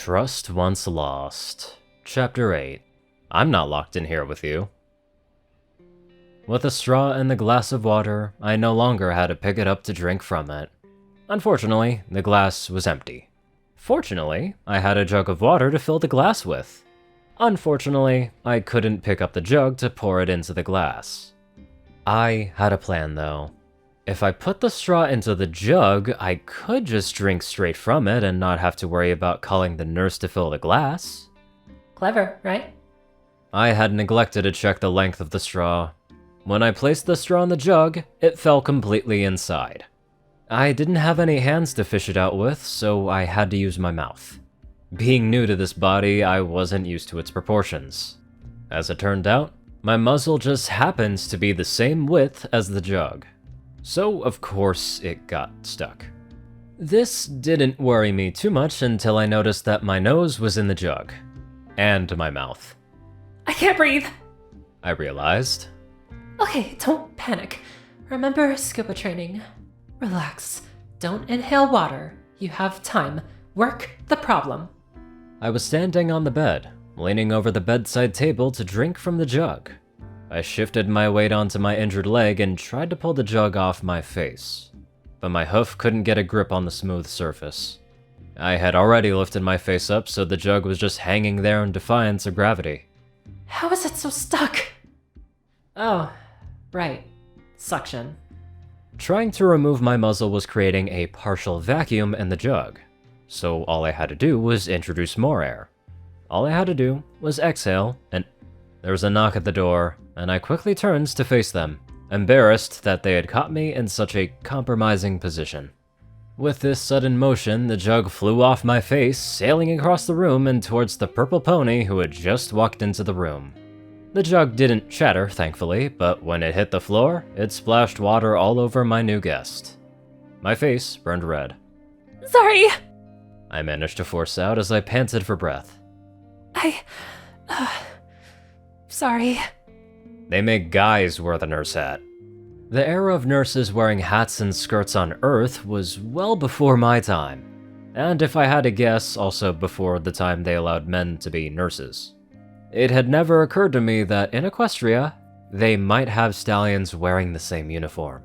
Trust Once Lost. Chapter 8. I'm not locked in here with you. With a straw and the glass of water, I no longer had to pick it up to drink from it. Unfortunately, the glass was empty. Fortunately, I had a jug of water to fill the glass with. Unfortunately, I couldn't pick up the jug to pour it into the glass. I had a plan though. If I put the straw into the jug, I could just drink straight from it and not have to worry about calling the nurse to fill the glass. Clever, right? I had neglected to check the length of the straw. When I placed the straw in the jug, it fell completely inside. I didn't have any hands to fish it out with, so I had to use my mouth. Being new to this body, I wasn't used to its proportions. As it turned out, my muzzle just happens to be the same width as the jug. So, of course, it got stuck. This didn't worry me too much until I noticed that my nose was in the jug. And my mouth. I can't breathe! I realized. Okay, don't panic. Remember scuba training. Relax. Don't inhale water. You have time. Work the problem. I was standing on the bed, leaning over the bedside table to drink from the jug. I shifted my weight onto my injured leg and tried to pull the jug off my face, but my hoof couldn't get a grip on the smooth surface. I had already lifted my face up, so the jug was just hanging there in defiance of gravity. How is it so stuck? Oh, right. Suction. Trying to remove my muzzle was creating a partial vacuum in the jug, so all I had to do was introduce more air. All I had to do was exhale, and there was a knock at the door, and I quickly turned to face them, embarrassed that they had caught me in such a compromising position. With this sudden motion, the jug flew off my face, sailing across the room and towards the purple pony who had just walked into the room. The jug didn't shatter, thankfully, but when it hit the floor, it splashed water all over my new guest. My face burned red. Sorry! I managed to force out as I panted for breath. Sorry. They make guys wear the nurse hat. The era of nurses wearing hats and skirts on Earth was well before my time, and if I had to guess, also before the time they allowed men to be nurses. It had never occurred to me that in Equestria, they might have stallions wearing the same uniform.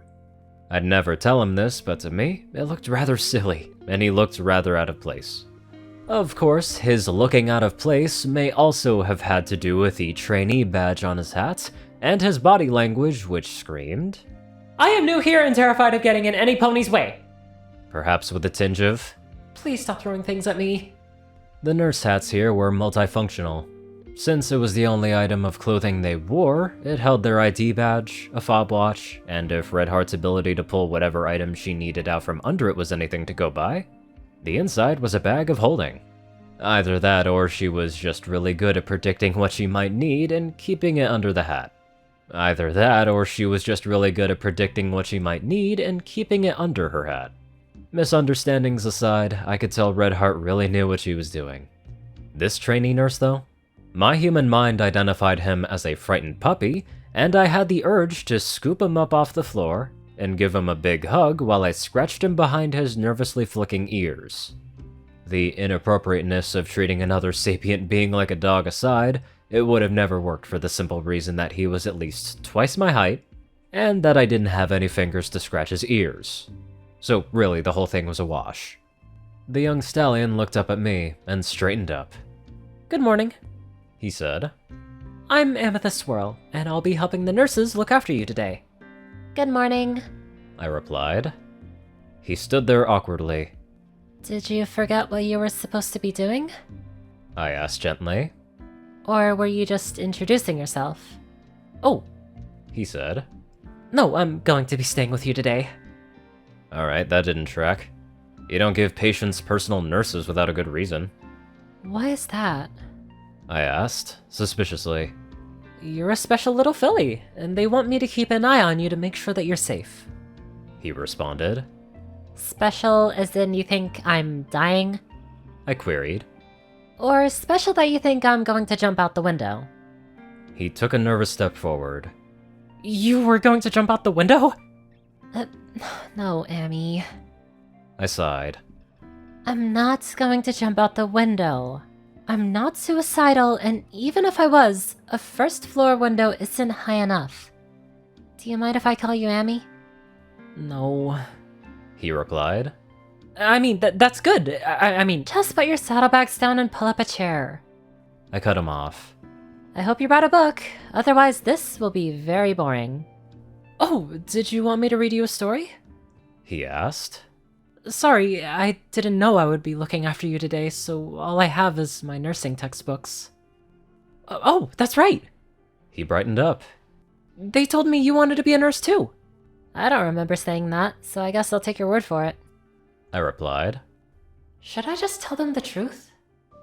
I'd never tell him this, but to me, it looked rather silly, and he looked rather out of place. Of course, his looking out of place may also have had to do with the trainee badge on his hat, and his body language, which screamed, I am new here and terrified of getting in any pony's way. Perhaps with a tinge of, Please stop throwing things at me. The nurse hats here were multifunctional. Since it was the only item of clothing they wore, it held their ID badge, a fob watch, and if Redheart's ability to pull whatever item she needed out from under it was anything to go by, the inside was a bag of holding. Either that or she was just really good at predicting what she might need and keeping it under the hat. Either that or she was just really good at predicting what she might need and keeping it under her hat. Misunderstandings aside, I could tell Redheart really knew what she was doing. This trainee nurse though? My human mind identified him as a frightened puppy, and I had the urge to scoop him up off the floor and give him a big hug while I scratched him behind his nervously flicking ears. The inappropriateness of treating another sapient being like a dog aside, it would have never worked for the simple reason that he was at least twice my height, and that I didn't have any fingers to scratch his ears. So really, the whole thing was a wash. The young stallion looked up at me and straightened up. Good morning. He said. I'm Amethyst Swirl, and I'll be helping the nurses look after you today. Good morning. I replied. He stood there awkwardly. Did you forget what you were supposed to be doing? I asked gently. Or were you just introducing yourself? Oh, He said. no, I'm going to be staying with you today. Alright, that didn't track. You don't give patients personal nurses without a good reason. Why is that? I asked, suspiciously. You're a special little filly, and they want me to keep an eye on you to make sure that you're safe. He responded. Special as in you think I'm dying? I queried. Or special that you think I'm going to jump out the window? He took a nervous step forward. You were going to jump out the window? No, Amy. I sighed. I'm not going to jump out the window. I'm not suicidal, and even if I was, a first-floor window isn't high enough. Do you mind if I call you Amy? No. He replied. I mean, that's good. I mean... Just put your saddlebags down and pull up a chair. I cut him off. I hope you brought a book, otherwise this will be very boring. Oh, did you want me to read you a story? He asked. Sorry, I didn't know I would be looking after you today, so all I have is my nursing textbooks. Oh, that's right! He brightened up. They told me you wanted to be a nurse too. I don't remember saying that, so I guess I'll take your word for it. I replied. Should I just tell them the truth?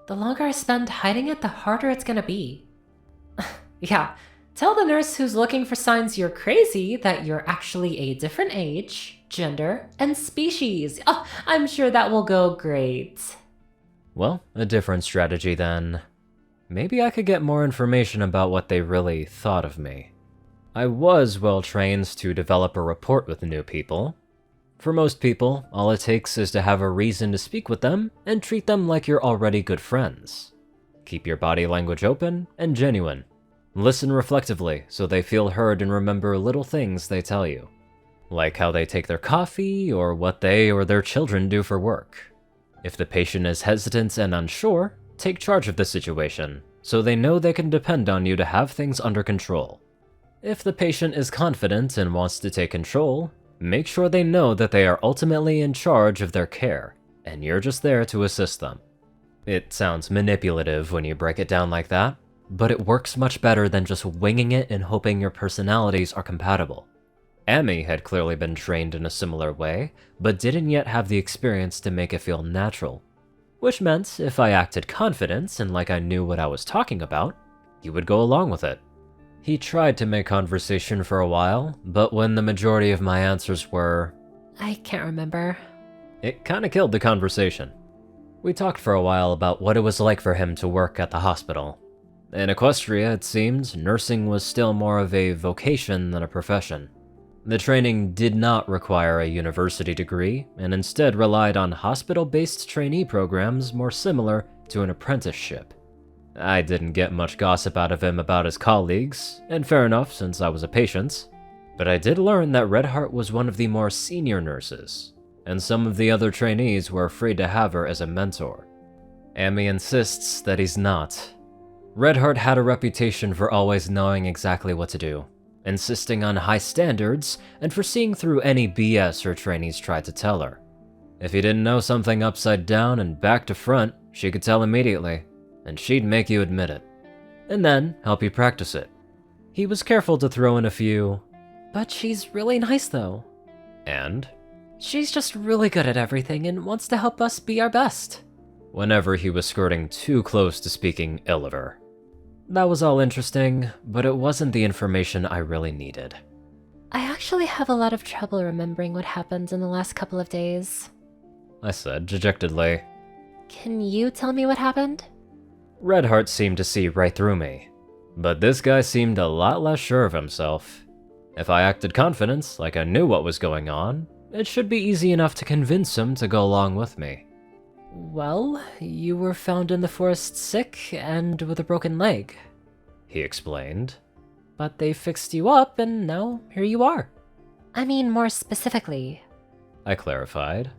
The longer I spend hiding it, the harder it's gonna be. Yeah, tell the nurse who's looking for signs you're crazy that you're actually a different age, gender, and species. Oh, I'm sure that will go great. Well, a different strategy then. Maybe I could get more information about what they really thought of me. I was well trained to develop a rapport with new people. For most people, all it takes is to have a reason to speak with them and treat them like you're already good friends. Keep your body language open and genuine. Listen reflectively so they feel heard and remember little things they tell you, like how they take their coffee or what they or their children do for work. If the patient is hesitant and unsure, take charge of the situation so they know they can depend on you to have things under control. If the patient is confident and wants to take control, make sure they know that they are ultimately in charge of their care, and you're just there to assist them. It sounds manipulative when you break it down like that, but it works much better than just winging it and hoping your personalities are compatible. Amy had clearly been trained in a similar way, but didn't yet have the experience to make it feel natural. Which meant if I acted confident and like I knew what I was talking about, he would go along with it. He tried to make conversation for a while, but when the majority of my answers were, I can't remember. it kinda killed the conversation. We talked for a while about what it was like for him to work at the hospital. In Equestria, it seemed, nursing was still more of a vocation than a profession. The training did not require a university degree, and instead relied on hospital-based trainee programs more similar to an apprenticeship. I didn't get much gossip out of him about his colleagues, and fair enough since I was a patient, but I did learn that Redheart was one of the more senior nurses, and some of the other trainees were afraid to have her as a mentor. Amy insists that he's not. Redheart had a reputation for always knowing exactly what to do, insisting on high standards, and for seeing through any BS her trainees tried to tell her. If he didn't know something upside down and back to front, she could tell immediately, and she'd make you admit it, and then help you practice it. He was careful to throw in a few, But she's really nice though. and She's just really good at everything and wants to help us be our best. whenever he was skirting too close to speaking ill of her. That was all interesting, but it wasn't the information I really needed. I actually have a lot of trouble remembering what happened in the last couple of days. I said dejectedly. Can you tell me what happened? Redheart seemed to see right through me, but this guy seemed a lot less sure of himself. If I acted confident, like I knew what was going on, it should be easy enough to convince him to go along with me. Well, you were found in the forest sick and with a broken leg. He explained. But they fixed you up and now here you are. I mean more specifically. I clarified.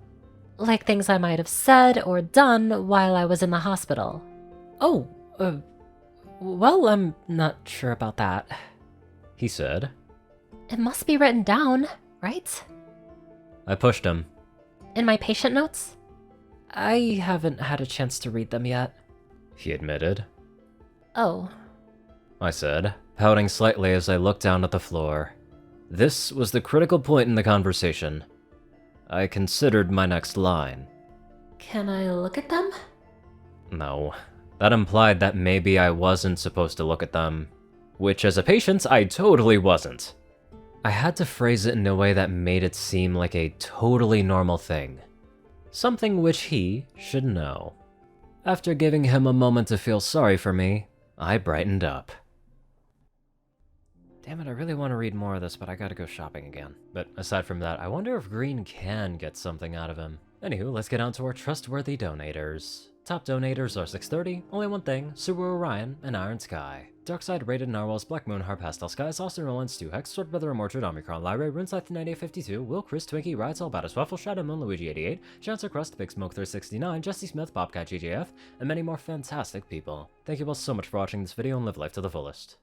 Like things I might have said or done while I was in the hospital. Oh, well, I'm not sure about that. He said. It must be written down, right? I pushed him. In my patient notes? I haven't had a chance to read them yet. He admitted. Oh. I said, pouting slightly as I looked down at the floor. This was the critical point in the conversation. I considered my next line. Can I look at them? No. That implied that maybe I wasn't supposed to look at them. Which, as a patient, I totally wasn't. I had to phrase it in a way that made it seem like a totally normal thing. Something which he should know. After giving him a moment to feel sorry for me, I brightened up. Damn it, I really want to read more of this, but I gotta go shopping again. But aside from that, I wonder if Green can get something out of him. Anywho, let's get on to our trustworthy donators. Top donators are 630, Only One Thing, Ceru, Orion, and IronSky. Darkside, Rayden, Narwhals, Blackmoonheart, Pastel, Skies, Austin, Rolan, Stu, Hex, Swordbrother, Mordred, Omicron, Lyrae, RuneScythe, 9852, Will, Chris, Twinkie, Rides, All Baddest, Waffle, Shadow Moon, Luigi 88, Chancer Crust, Big Smoke 369, Jesse Smith, Bobcat GJF, and many more fantastic people. Thank you all so much for watching this video and live life to the fullest.